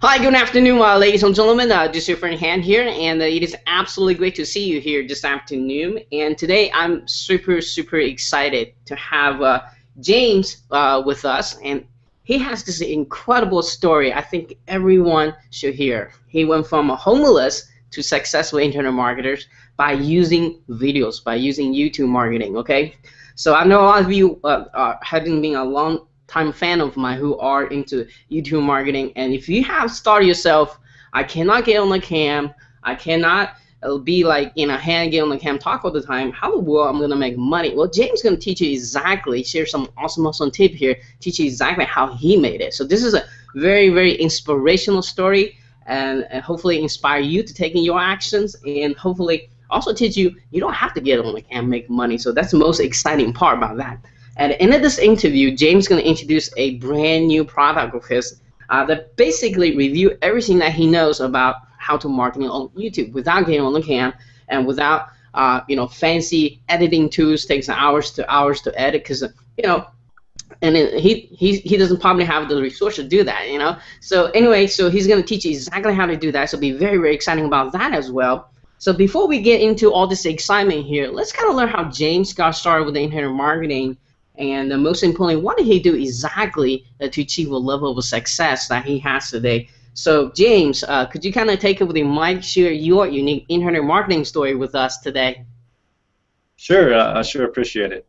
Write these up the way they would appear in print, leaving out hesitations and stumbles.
Hi, good afternoon, ladies and gentlemen. This is your friend Han here, and it is absolutely great to see you here this afternoon. And today I'm super excited to have James with us, and he has this incredible story I think everyone should hear. He went from a homeless to successful internet marketers by using videos, by using YouTube marketing, okay? So I know a lot of you, having been a long time fan of mine who are into YouTube marketing, and if you have started yourself, I cannot get on the cam, I cannot be like hand get on the cam talk all the time. How the world I'm gonna make money? Well, James is gonna teach you exactly, share some awesome tip here, teach you exactly how he made it. So this is a very inspirational story, and hopefully inspire you to take in your actions, and hopefully also teach you you don't have to get on the cam and make money. So that's the most exciting part about that. At the end of this interview, James is going to introduce a brand new product of his that basically review everything that he knows about how to market on YouTube without getting on the cam and without fancy editing tools. Takes hours to edit because and he doesn't probably have the resource to do that. So anyway, so he's going to teach you exactly how to do that. So be very exciting about that as well. So before we get into all this excitement here, let's kind of learn how James got started with the internet marketing. And most importantly, what did he do exactly to achieve a level of success that he has today? So, James, could you kind of take it with the mic, share your unique internet marketing story with us today? Sure, I sure appreciate it.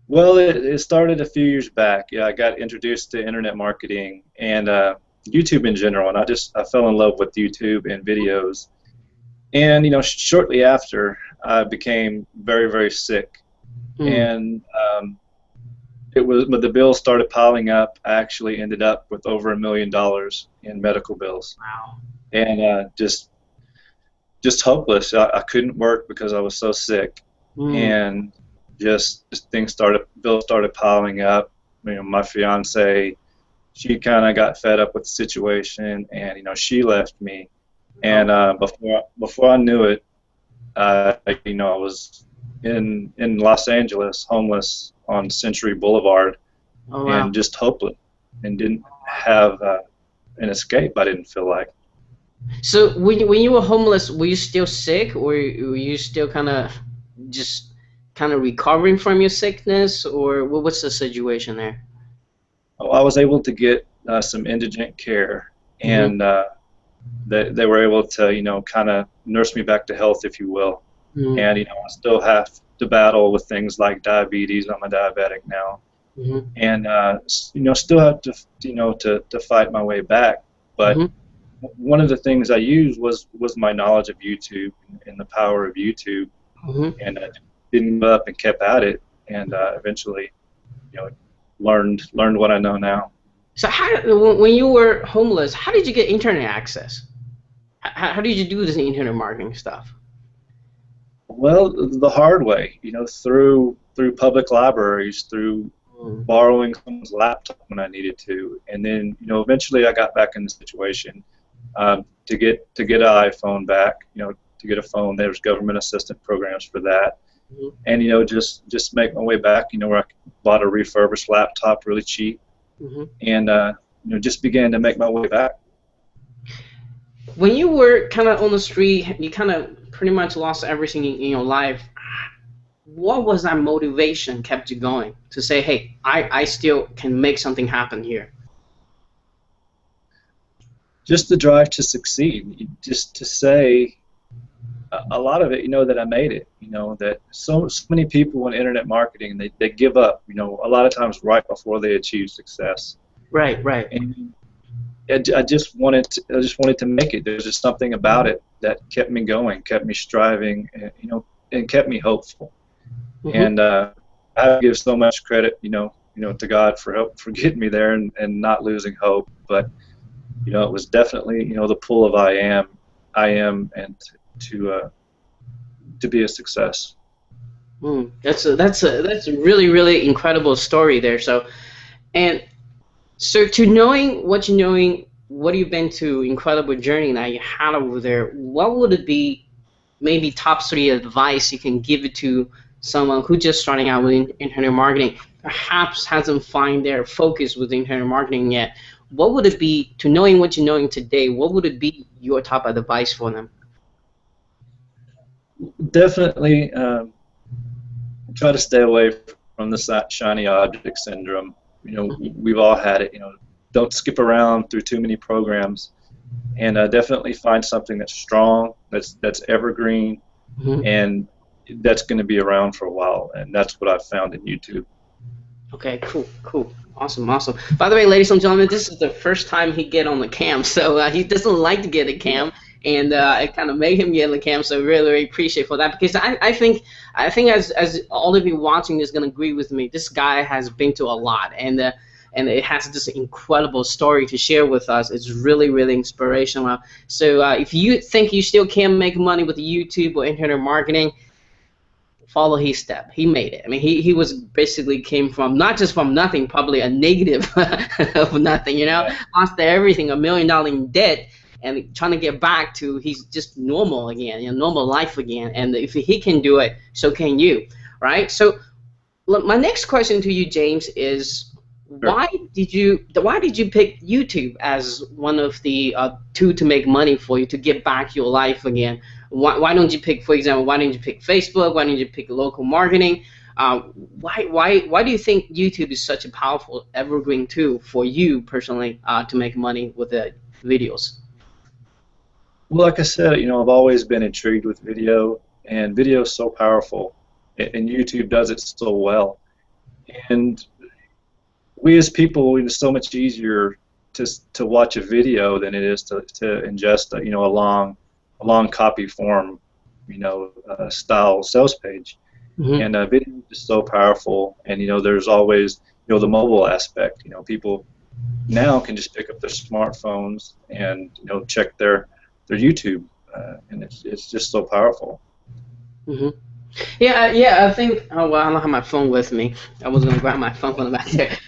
Well, it started a few years back. Yeah, I got introduced to internet marketing and YouTube in general, and I fell in love with YouTube and videos. And shortly after, I became very sick. And when the bills started piling up, I actually ended up with over $1 million in medical bills. Wow. And just hopeless. I couldn't work because I was so sick, and just bills started piling up. My fiance, she kind of got fed up with the situation, and she left me. And before I knew it, I was in Los Angeles, homeless on Century Boulevard. Oh, wow. And just hopeless, and didn't have an escape. I didn't feel like. So when you were homeless, were you still sick, or were you still kind of recovering from your sickness, or what's the situation there? I was able to get some indigent care, and they were able to kind of nurse me back to health, if you will. And I still have to battle with things like diabetes. I'm a diabetic now, and still have to to fight my way back. But one of the things I used was my knowledge of YouTube and the power of YouTube, and I didn't give up and kept at it, and eventually learned what I know now. So when you were homeless, how did you get internet access? How did you do this internet marketing stuff? Well, the hard way, through public libraries, through borrowing someone's laptop when I needed to, and then eventually I got back in the situation to get an iPhone back, to get a phone. There's government assistance programs for that, and just make my way back, where I bought a refurbished laptop really cheap, and just began to make my way back. When you were kind of on the street, you kind of pretty much lost everything in your life. What was that motivation kept you going to say, hey, I still can make something happen here? Just the drive to succeed, just to say a lot of it, that I made it, that so many people in internet marketing, they give up, a lot of times right before they achieve success. Right. And I just wanted to make it. There's just something about it that kept me going, kept me striving, and kept me hopeful. And I give so much credit, to God for getting me there and not losing hope. But it was definitely the pull of I am, and to be a success. That's a really incredible story there. So to knowing what you've been to, incredible journey that you had over there, what would it be maybe top three advice you can give it to someone who just starting out with internet marketing, perhaps hasn't find their focus with internet marketing yet, what would it be, to knowing what you're knowing today, what would it be your top advice for them? Definitely try to stay away from the shiny object syndrome. You know, we've all had it. You know, don't skip around through too many programs, and definitely find something that's strong, that's evergreen, and that's going to be around for a while. And that's what I've found in YouTube. Okay, cool, cool. Awesome, awesome. By the way, ladies and gentlemen, this is the first time he get on the cam, so he doesn't like to get a cam, and I kind of made him get on the cam, so really, really appreciate for that, because I think as all of you watching is going to agree with me, this guy has been to a lot, and it has this incredible story to share with us. It's really, really inspirational. So if you think you still can make money with YouTube or internet marketing, follow his step. He made it. I mean, he was basically came from not just from nothing, probably a negative of nothing, you know, lost everything, $1 million in debt, and trying to get back to he's just normal again, you know, normal life again. And if he can do it, so can you, right? So my next question to you, James, is why did you pick YouTube as one of the two to make money for you to get back your life again? Why don't you pick, for example, why didn't you pick Facebook? Why didn't you pick local marketing? Why do you think YouTube is such a powerful evergreen tool for you personally to make money with the videos? Well, like I said, you know, I've always been intrigued with video, and video is so powerful, and YouTube does it so well. And we as people, it's so much easier to watch a video than it is to ingest you know, a long copy form, you know, style sales page. And video is so powerful, and you know, there's always, you know, the mobile aspect. You know, people now can just pick up their smartphones and, you know, check their YouTube, and it's just so powerful. Yeah, I think. Oh well, I don't have my phone with me. I was gonna grab my phone from the back there.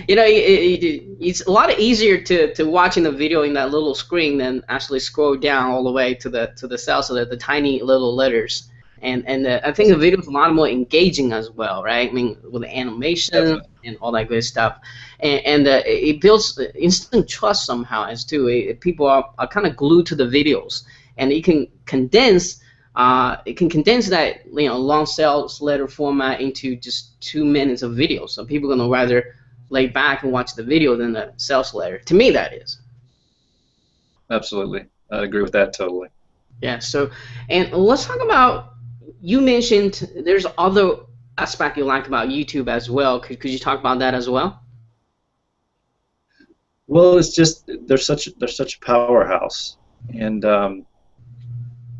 You know, it's a lot easier to watching the video in that little screen than actually scroll down all the way to the cell, so that the tiny little letters. And I think the video is a lot more engaging as well, right? I mean, with the animation and all that good stuff, and it builds instant trust somehow as too. People are kind of glued to the videos, and it can condense. That, you know, long sales letter format into just 2 minutes of video. So people are gonna rather lay back and watch the video than the sales letter. To me, that is. Absolutely, I agree with that totally. Yeah. So, and let's talk about. You mentioned there's other aspect you like about YouTube as well. Could you talk about that as well? Well, it's just they're such a powerhouse, and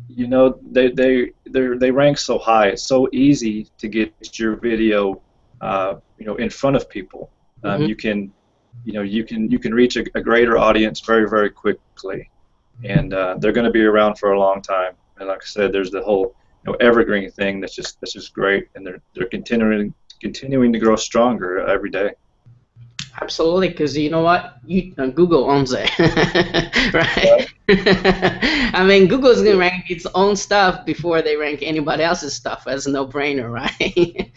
you know, they rank so high. It's so easy to get your video, you know, in front of people. You can reach a greater audience very, very quickly, and they're going to be around for a long time. And like I said, there's the whole, you know, evergreen thing that's just great, and they're continuing to grow stronger every day. Absolutely, because you know what? Google owns it, right? I mean, Google's going to rank its own stuff before they rank anybody else's stuff. That's a no-brainer, right?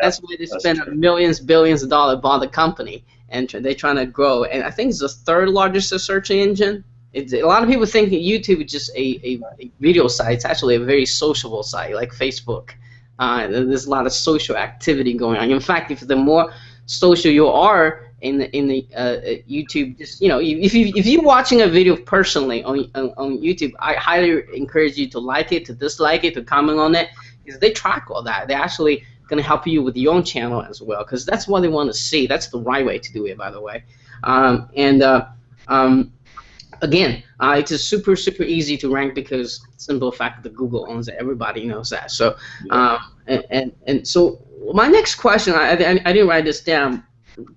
That's why they spend millions, billions of dollars bought the company, and they're trying to grow. And I think it's the third largest search engine. A lot of people think that YouTube is just a video site. It's actually a very sociable site, like Facebook. There's a lot of social activity going on. In fact, if the more social you are in the YouTube, just, you know, if you're watching a video personally on YouTube, I highly encourage you to like it, to dislike it, to comment on it, because they track all that. They're actually going to help you with your own channel as well, because that's what they want to see. That's the right way to do it, by the way. Again, it's just super easy to rank because simple fact that Google owns it. Everybody knows that. So, and so my next question, I didn't write this down.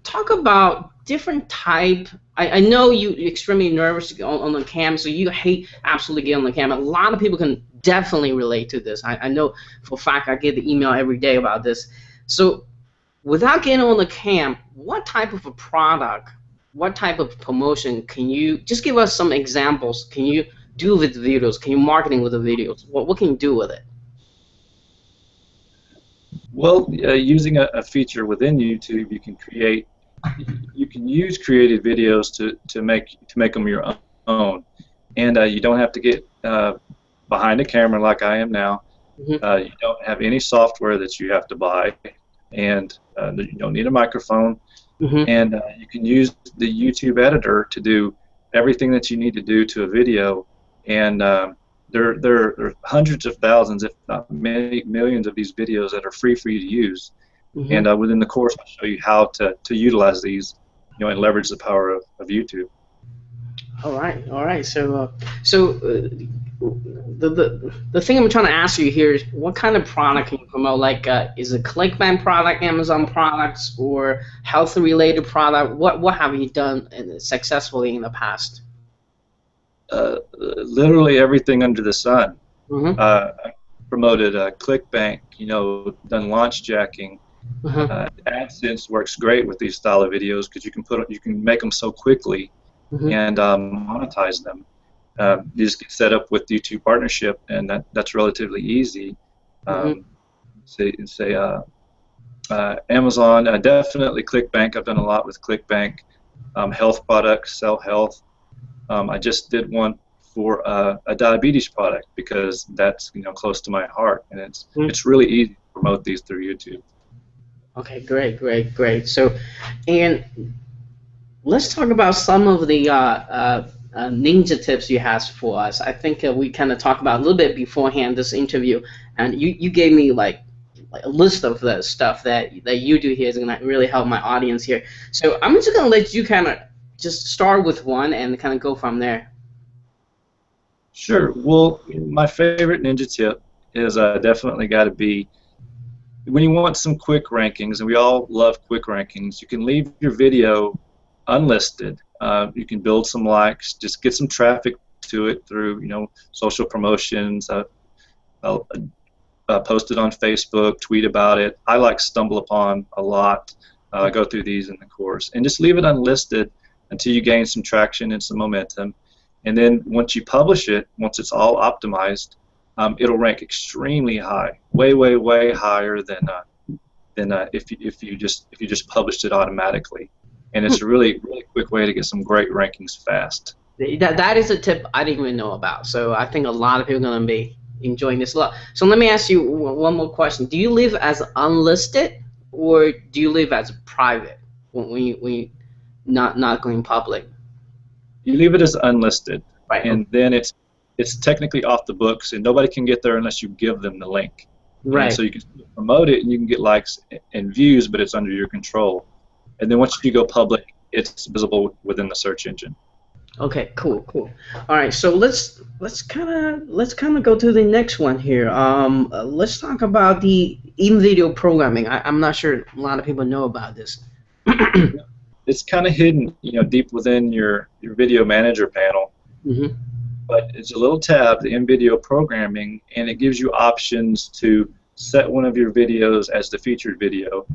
Talk about different type. I know you're extremely nervous on the cam, so you hate absolutely getting on the cam. A lot of people can definitely relate to this. I know for a fact I get the email every day about this. So, without getting on the cam, what type of a product? What type of promotion can you just give us some examples? Can you do with videos? Can you marketing with the videos? What can you do with it? Well, using a feature within YouTube, you can use created videos to make them your own, and you don't have to get behind a camera like I am now. Mm-hmm. You don't have any software that you have to buy, and you don't need a microphone, Mm-hmm. and you can use the YouTube editor to do everything that you need to do to a video, and there are hundreds of thousands, if not many millions, of these videos that are free for you to use. Mm-hmm. And within the course, I'll show you how to utilize these, and leverage the power of YouTube. All right, all right. The thing I'm trying to ask you here is, what kind of product can you promote? Like, is it ClickBank product, Amazon products, or health-related product? What have you done successfully in the past? Literally everything under the sun. Mm-hmm. I promoted ClickBank, done launch jacking. Mm-hmm. AdSense works great with these style of videos because you can make them so quickly Mm-hmm. and monetize them. You just get set up with YouTube partnership, and that's relatively easy. Mm-hmm. Say Amazon, definitely ClickBank. I've done a lot with ClickBank. Health products, sell health. I just did one for a diabetes product because that's close to my heart, and it's really easy to promote these through YouTube. Okay, great, great, great. So, and let's talk about some of the ninja tips you have for us. I think we kind of talked about a little bit beforehand this interview, and you gave me like a list of the stuff that you do here is going to really help my audience here. So I'm just going to let you kind of just start with one and kind of go from there. Sure. Well, my favorite ninja tip is definitely got to be, when you want some quick rankings, and we all love quick rankings, you can leave your video unlisted. You can build some likes, just get some traffic to it through social promotions. I'll post it on Facebook, tweet about it. I like Stumble Upon a lot. I go through these in the course, and just leave it unlisted until you gain some traction and some momentum. And then once you publish it, once it's all optimized, it'll rank extremely high, way, way, way higher than if you just published it automatically. And it's a really, really quick way to get some great rankings fast. That is a tip I didn't even know about. So I think a lot of people are going to be enjoying this a lot. So let me ask you one more question. Do you live as unlisted, or do you live as private when you not going public? You leave it as unlisted, Right. and then it's technically off the books, and nobody can get there unless you give them the link. Right. And so you can promote it, and you can get likes and views, but it's under your control. And then once you go public, it's visible within the search engine. Okay, cool. All right, so let's kind of go to the next one here. Let's talk about the InVideo programming. I'm not sure a lot of people know about this. It's kind of hidden, deep within your video manager panel. Mm-hmm. But it's a little tab, the InVideo Programming, and it gives you options to set one of your videos as the featured video.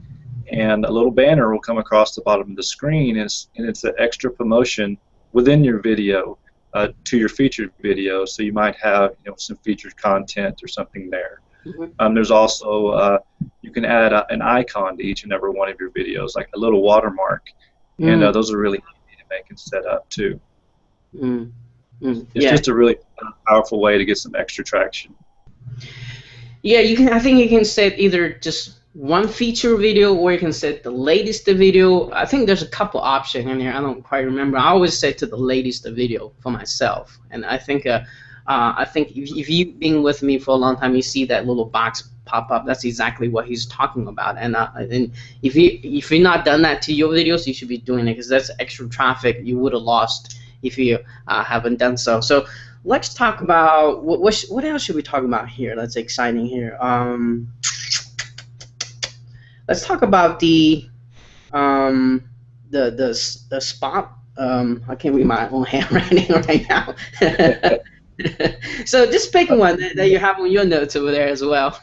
And a little banner will come across the bottom of the screen, and it's an extra promotion within your video to your featured video. So you might have some featured content or something there. Mm-hmm. There's also you can add an icon to each and every one of your videos, like a little watermark, and those are really easy to make and set up too. It's just a really powerful way to get some extra traction. Yeah, I think you can set either just one feature video, or you can set the latest video. I think there's a couple options in here. I don't quite remember. I always set to the latest video for myself, and I think if you've been with me for a long time, you see that little box pop up. That's exactly what he's talking about. And if you're not done that to your videos, you should be doing it, because that's extra traffic you would have lost if you haven't done so. So let's talk about what else should we talk about here that's exciting here. Let's talk about the spot. I can't read my own handwriting right now. So just pick one that you have on your notes over there as well.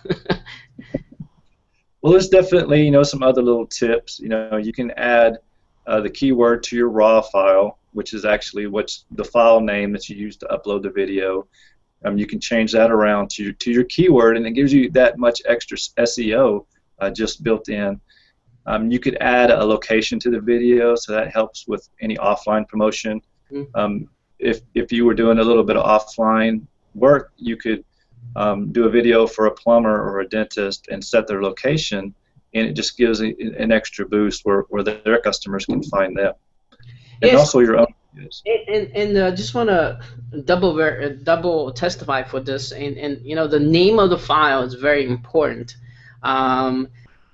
Well, there's definitely some other little tips. You can add the keyword to your raw file. which is actually what's the file name that you use to upload the video. You can change that around to your keyword, and it gives you that much extra SEO just built in. You could add a location to the video, so that helps with any offline promotion. If you were doing a little bit of offline work, you could do a video for a plumber or a dentist and set their location, and it just gives an extra boost where their customers can find them. And yes. Also your own videos. And just want to double testify for this, and you know, the name of the file is very important.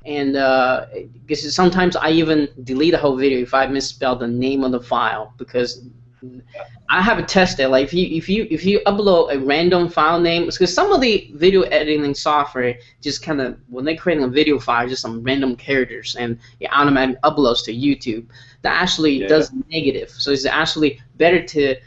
Because sometimes I even delete a whole video if I misspell the name of the file, because I have tested, like if you upload a random file name, because some of the video editing software just kind of, when they're creating a video file, just some random characters, and it automatically uploads to YouTube. That actually does negative. So it's actually better to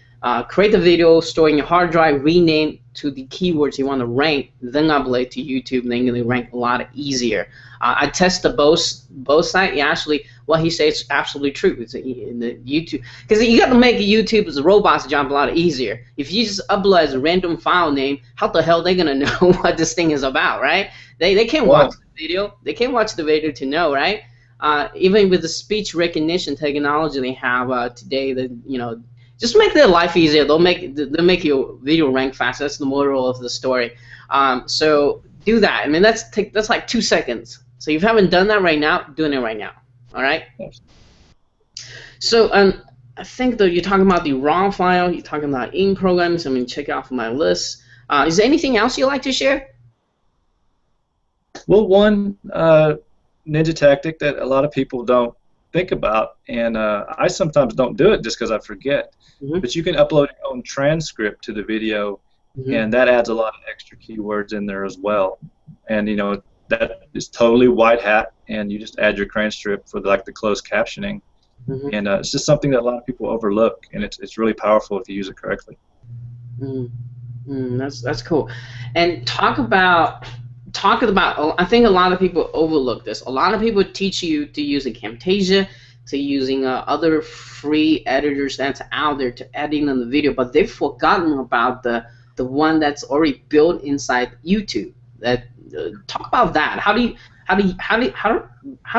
create the video, store in your hard drive, rename to the keywords you want to rank, then upload to YouTube, and then you're going to rank a lot easier. I tested both sides. Actually, what he says is absolutely true. It's in the YouTube, because you got to make YouTube's robot's job a lot easier. If you just upload as a random file name, how the hell are they going to know what this thing is about, right? They can't watch the video. They can't watch the video to know, right? Even with the speech recognition technology they have today, that, you know, just make their life easier. They'll make your video rank faster. That's the moral of the story. So do that. I mean, that's like 2 seconds. So if you haven't done that right now, doing it right now. All right. So I think that you're talking about the raw file. You're talking about in programs. I'm going to check out my list. Is there anything else you'd like to share? Well, one ninja tactic that a lot of people don't think about, and I sometimes don't do it just because I forget. But you can upload your own transcript to the video, and that adds a lot of extra keywords in there as well. And you know, that is totally white hat, and you just add your transcript for the closed captioning, and it's just something that a lot of people overlook, and it's really powerful if you use it correctly. That's cool. And talk about. I think a lot of people overlook this. A lot of people teach you to use a Camtasia, to using other free editors that's out there to editing on the video, but they've forgotten about the one that's already built inside YouTube. Talk about that. How do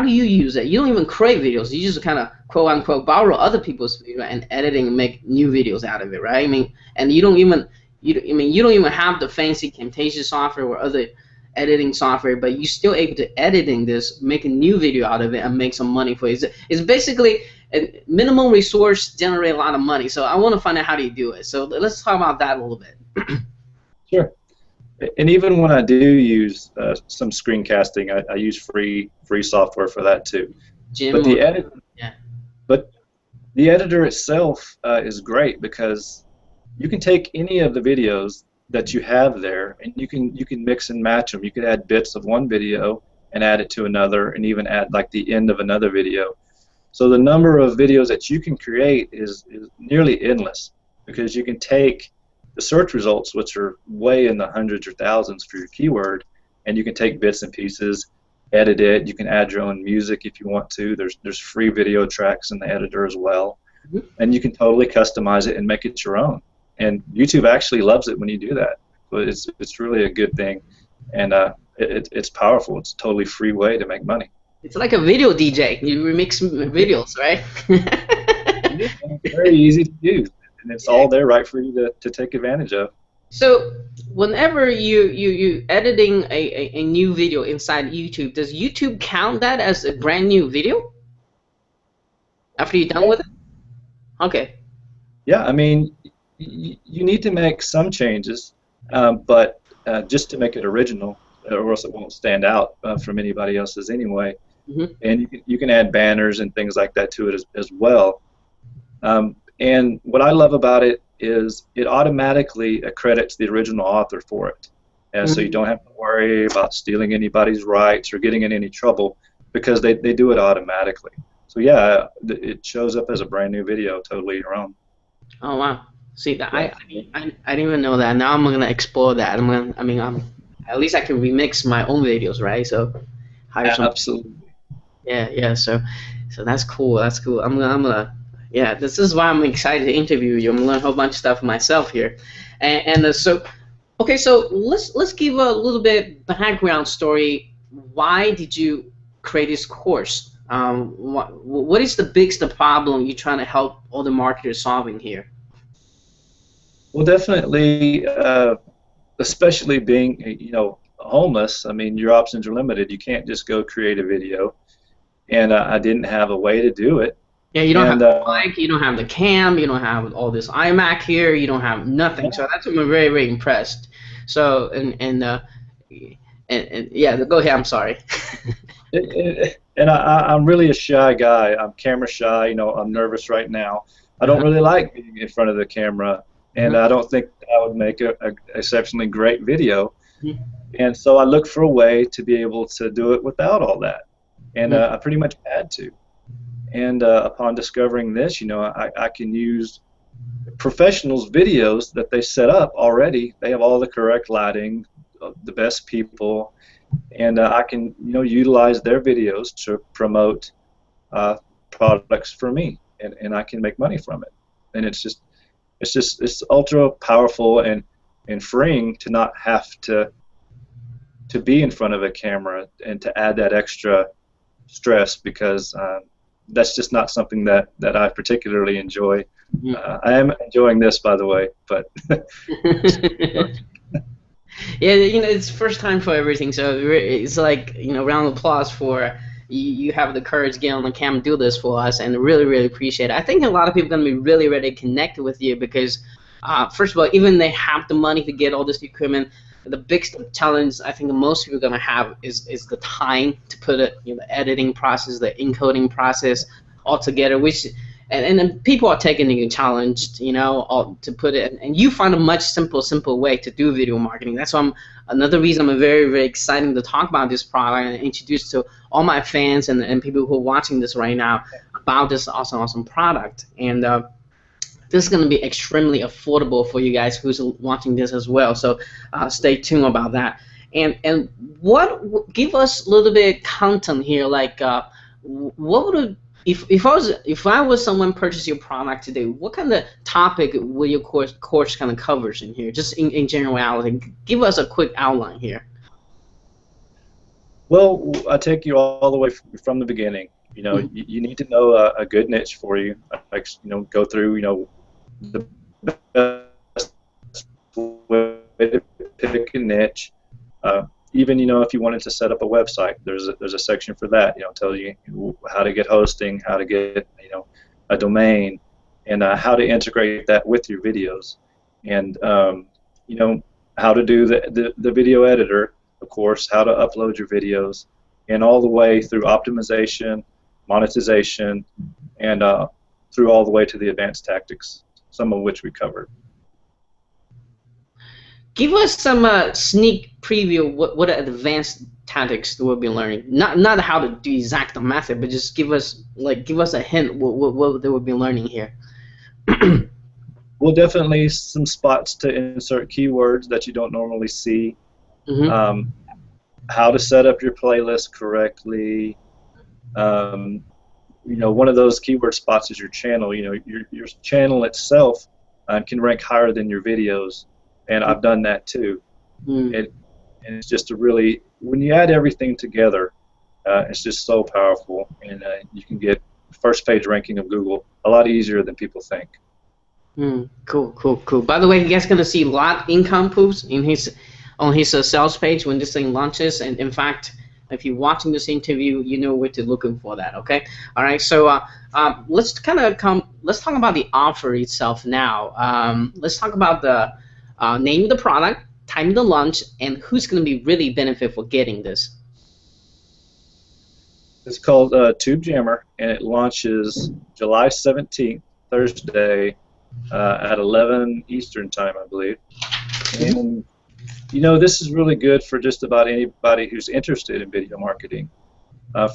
you use it? You don't even create videos. You just kind of quote unquote borrow other people's video and editing and make new videos out of it, right? I mean, and you don't even have the fancy Camtasia software or other editing software, but you're still able to editing this, make a new video out of it, and make some money for it. It's basically a minimum resource, generate a lot of money. So I want to find out how do you do it. So let's talk about that a little bit. Sure. And even when I do use some screencasting, I use free software for that too. But the editor itself is great, because you can take any of the videos that you have there, and you can mix and match them. You could add bits of one video and add it to another, and even add like the end of another video. So the number of videos that you can create is nearly endless, because you can take the search results, which are way in the hundreds or thousands for your keyword, and you can take bits and pieces, edit it. You can add your own music if you want to. There's free video tracks in the editor as well, and you can totally customize it and make it your own. And YouTube actually loves it when you do that. But it's really a good thing, and it's powerful. It's a totally free way to make money. It's like a video DJ. You remix videos, right? It's very easy to use, and it's all there right for you to take advantage of. So whenever you editing a new video inside YouTube, does YouTube count that as a brand new video after you're done with it? Okay. Yeah, I mean, you need to make some changes, but just to make it original, or else it won't stand out from anybody else's anyway. And you can add banners and things like that to it as well. And what I love about it is it automatically accredits the original author for it. So you don't have to worry about stealing anybody's rights or getting in any trouble, because they do it automatically. So yeah, it shows up as a brand new video, totally your own. Oh wow. See, that I didn't even know that. Now I'm gonna explore that. At least I can remix my own videos, right? So hire some. Absolutely. Yeah. So that's cool. That's cool. I'm gonna Yeah, this is why I'm excited to interview you. I'm gonna learn a whole bunch of stuff myself here, and okay, so let's give a little bit background story. Why did you create this course? What is the biggest problem you're trying to help all the marketers solving here? Well, definitely, especially being, homeless. I mean, your options are limited. You can't just go create a video, and I didn't have a way to do it. Yeah, you don't have And the mic, you don't have the cam, you don't have all this iMac here, you don't have nothing. So that's I'm very, very impressed. So and yeah, go ahead. I'm sorry. I'm really a shy guy. I'm camera shy. I'm nervous right now. I don't really like being in front of the camera, and I don't think I would make a exceptionally great video. And so I looked for a way to be able to do it without all that, and I pretty much had to. And upon discovering this, I can use professionals' videos that they set up already. They have all the correct lighting, the best people, and I can utilize their videos to promote products for me, and I can make money from it. And it's ultra powerful and freeing to not have to be in front of a camera and to add that extra stress, because that's just not something that I particularly enjoy. I am enjoying this, by the way, but Yeah, it's first time for everything, so it's like, round of applause for you have the courage to get on the camera and do this for us, and really, really appreciate it. I think a lot of people are going to be really ready to connect with you because, first of all, even they have the money to get all this equipment, the biggest challenge I think most people are going to have is the time to put it, the editing process, the encoding process all together, which and then people are taking the challenge, to put it, and you find a much simple way to do video marketing. That's why another reason I'm very, very excited to talk about this product and introduce to all my fans and people who are watching this right now about this awesome product. And this is going to be extremely affordable for you guys who's watching this as well. So stay tuned about that. And give us a little bit content here, like what would if I was someone purchase your product today, what kind of topic will your course kind of covers in here, just in generality? Give us a quick outline here. Well, I take you all the way from the beginning. You need to know a good niche for you. Like, go through, the best way to pick a niche. Even if you wanted to set up a website, there's a section for that. Tell you how to get hosting, how to get a domain, and how to integrate that with your videos, and how to do the video editor, of course, how to upload your videos, and all the way through optimization, monetization, and through all the way to the advanced tactics, some of which we covered. Give us some sneak preview. What advanced tactics we'll be learning? Not how to do exact method, but just give us a hint. What they will be learning here. Well, definitely some spots to insert keywords that you don't normally see. How to set up your playlist correctly. One of those keyword spots is your channel. Your channel itself can rank higher than your videos. And I've done that too. And it's just when you add everything together, it's just so powerful, and you can get first page ranking of Google a lot easier than people think. Cool. By the way, you guys gonna see a lot income proofs on his sales page when this thing launches. And in fact, if you're watching this interview, you know where to looking for that. Okay. All right. So let's talk about the offer itself now. Let's talk about the name of the product, time of the launch, and who's going to be really benefit for getting this. It's called Tube Jammer, and it launches July 17th, Thursday, at 11 Eastern time, I believe. And this is really good for just about anybody who's interested in video marketing.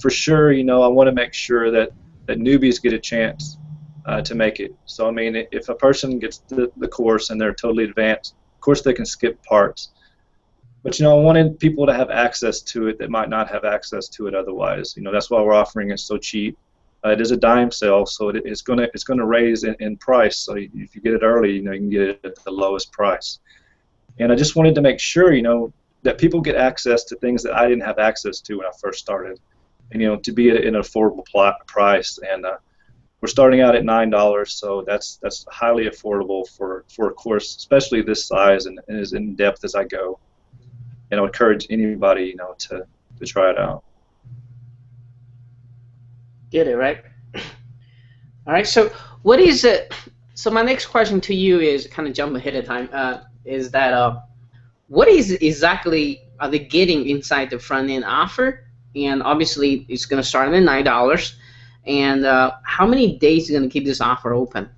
For sure, I want to make sure that newbies get a chance to make it. So, I mean, if a person gets the course and they're totally advanced, of course they can skip parts. But, I wanted people to have access to it that might not have access to it otherwise. That's why we're offering it so cheap. It is a dime sale, so it's gonna raise in price. So if you get it early, you can get it at the lowest price. And I just wanted to make sure, that people get access to things that I didn't have access to when I first started, and to be at an affordable price. And we're starting out at $9, so that's highly affordable for a course, especially this size and as in depth as I go. And I would encourage anybody, to try it out. Get it, right? All right, so what is it? So my next question to you is kind of jump ahead of time. Is that what is exactly are they getting inside the front end offer? And obviously it's going to start at $9. And how many days is going to keep this offer open?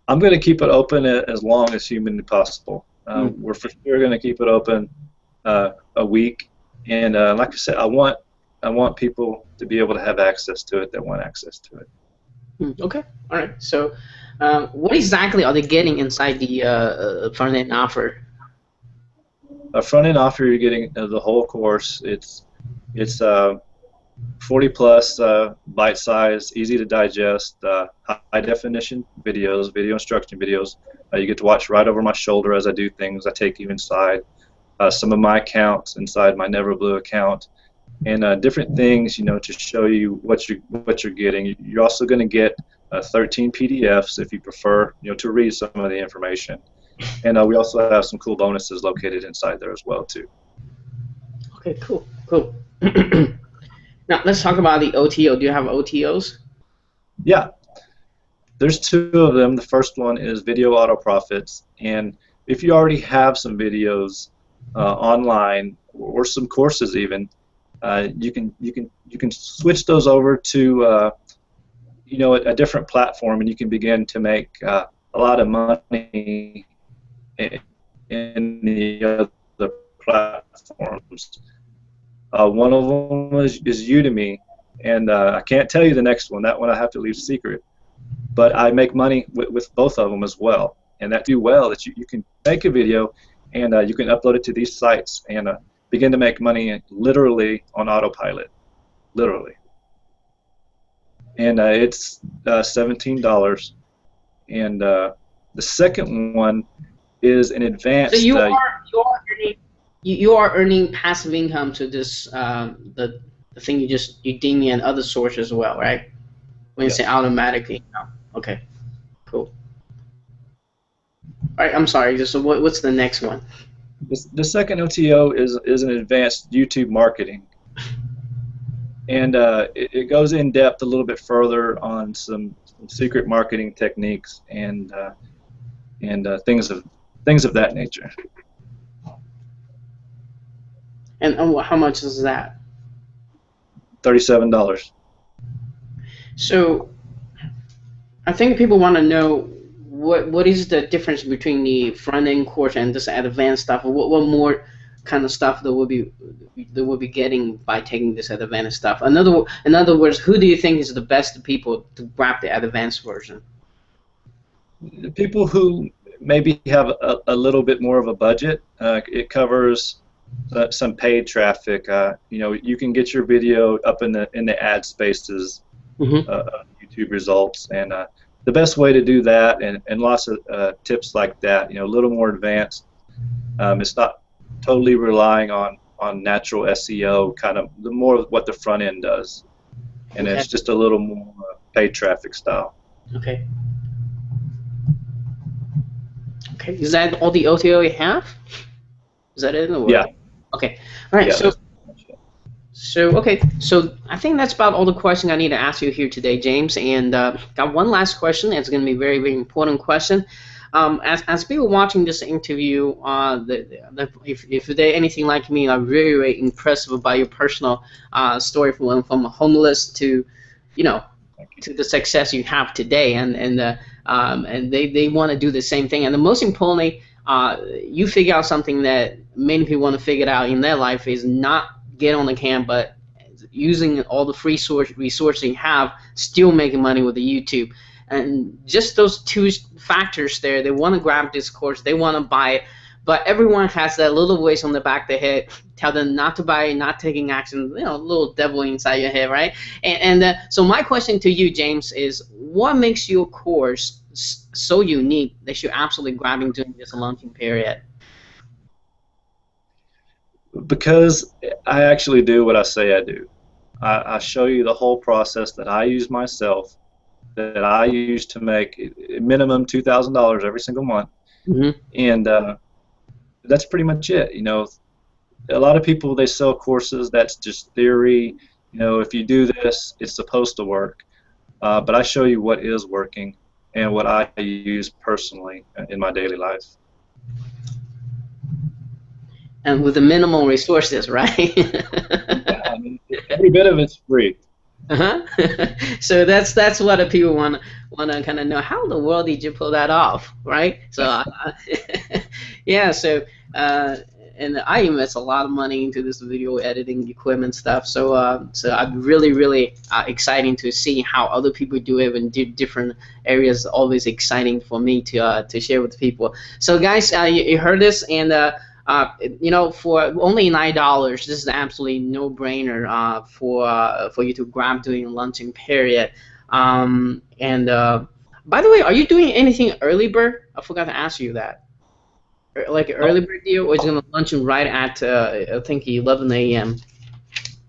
I'm going to keep it open as long as humanly possible. We're for sure going to keep it open a week. And like I said, I want people to be able to have access to it that want access to it. Okay, all right. So, what exactly are they getting inside the front-end offer? A front-end offer, you're getting the whole course. It's 40-plus bite-size, easy to digest, high-definition videos, video instruction videos. You get to watch right over my shoulder as I do things. I take you inside some of my accounts inside my Neverblue account. And different things, to show you what you're getting. You're also going to get 13 PDFs if you prefer, to read some of the information. And we also have some cool bonuses located inside there as well too. Okay, cool. Now let's talk about the OTO. Do you have OTOs? Yeah, there's two of them. The first one is Video Auto Profits, and if you already have some videos online or some courses even. You can switch those over to a different platform, and you can begin to make a lot of money in the other platforms. One of them is Udemy, and I can't tell you the next one. That one I have to leave secret. But I make money with both of them as well, and that do well that you can make a video and you can upload it to these sites and begin to make money literally on autopilot, literally. And it's $17. And the second one is an advanced. So you are earning passive income to this the thing you deem and other sources as well, right? When you say automatic income. Okay, cool. All right, I'm sorry. So what's the next one? The second OTO is an advanced YouTube marketing, and it goes in depth a little bit further on some secret marketing techniques and things of that nature. And how much is that? $37. So I think people want to know what is the difference between the front end course and this advanced stuff? What more kind of stuff that we'll be getting by taking this advanced stuff? In other words, who do you think is the best people to grab the advanced version? People who maybe have a little bit more of a budget. It covers some paid traffic. You can get your video up in the ad spaces of YouTube results, and the best way to do that, and lots of tips like that, a little more advanced. It's not totally relying on natural SEO, kind of the more of what the front end does, and it's just a little more paid traffic style. Okay. Okay. Is that all the OTO you have? Is that it? Or? Yeah. Okay. All right. Yeah, So I think that's about all the questions I need to ask you here today, James. And got one last question. It's going to be a very, very important question. As people watching this interview, if they're anything like me, are very, very impressed by your personal story from homeless to, to the success you have today, and they want to do the same thing. And the most importantly, you figure out something that many people want to figure out in their life is not get on the cam, but using all the free resources you have, still making money with the YouTube. And just those two factors there, they want to grab this course, they want to buy it, but everyone has that little voice on the back of their head, tell them not to buy, not taking action. You know, little devil inside your head, right? So my question to you, James, is what makes your course so unique that you're absolutely grabbing during this launching period? Because I actually do what I say I do. I show you the whole process that I use myself, that I use to make minimum $2,000 every single month, and that's pretty much it. You know, a lot of people, they sell courses that's just theory. You know, if you do this, it's supposed to work. But I show you what is working and what I use personally in my daily life. And with the minimal resources, right? Yeah, I mean, every bit of it's free. So that's what the people want to kind of know. How in the world did you pull that off, right? So yeah, so and I invest a lot of money into this video editing equipment stuff. So I'm really exciting to see how other people do it in different areas. Always exciting for me to share with people. So guys, you heard this, and you know, for only $9, this is absolutely no-brainer for you to grab during launching period. By the way, are you doing anything early bird? I forgot to ask you that. Like an early bird deal, or is it going to launch right at I think 11 a.m.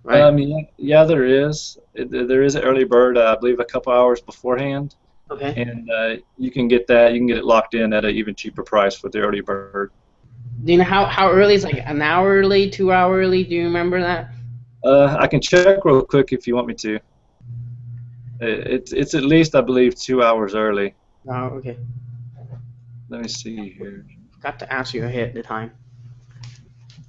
Right? Yeah, there is. There is an early bird, I believe, a couple hours beforehand. Okay. And you can get that. You can get it locked in at an even cheaper price with the early bird. Do you know how early? Is like an hour early, 2 hour early? Do you remember that? I can check real quick if you want me to. It's at least, I believe, 2 hours early. Oh, okay. Let me see here. Got to ask you ahead of the time.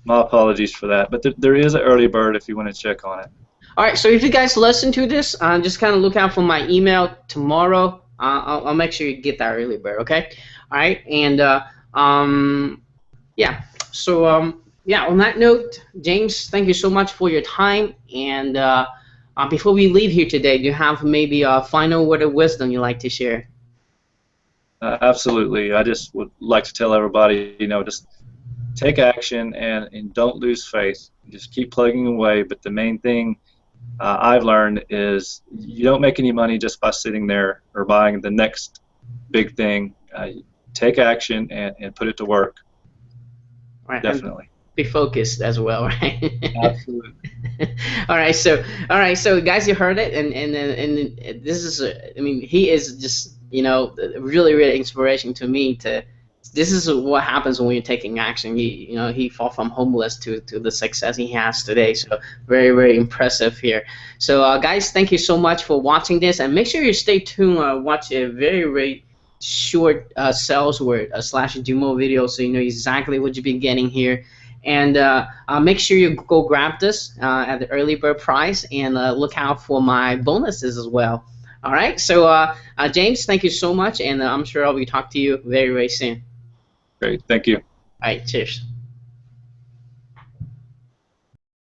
My apologies for that, but there is an early bird if you want to check on it. All right, so if you guys listen to this, just kind of look out for my email tomorrow. I'll make sure you get that early bird, okay? All right, and yeah. So yeah. On that note, James, thank you so much for your time. And before we leave here today, do you have maybe a final word of wisdom you'd like to share? Absolutely. I just would like to tell everybody, you know, just take action and don't lose faith. Just keep plugging away. But the main thing I've learned is you don't make any money just by sitting there or buying the next big thing. Take action and put it to work. Right. Definitely. Be focused as well, right? Absolutely. All right, so guys, you heard it, and this is, I mean, he is just, you know, really inspiration to me. This is what happens when you're taking action. You know, he fought from homeless to the success he has today. So very impressive here. So guys, thank you so much for watching this, and make sure you stay tuned. Watch a very short sales word / demo video, so you know exactly what you've been getting here. And make sure you go grab this at the early bird price, and look out for my bonuses as well. All right, so James, thank you so much, and I'm sure I'll be talking to you very soon. Great, thank you. All right, cheers.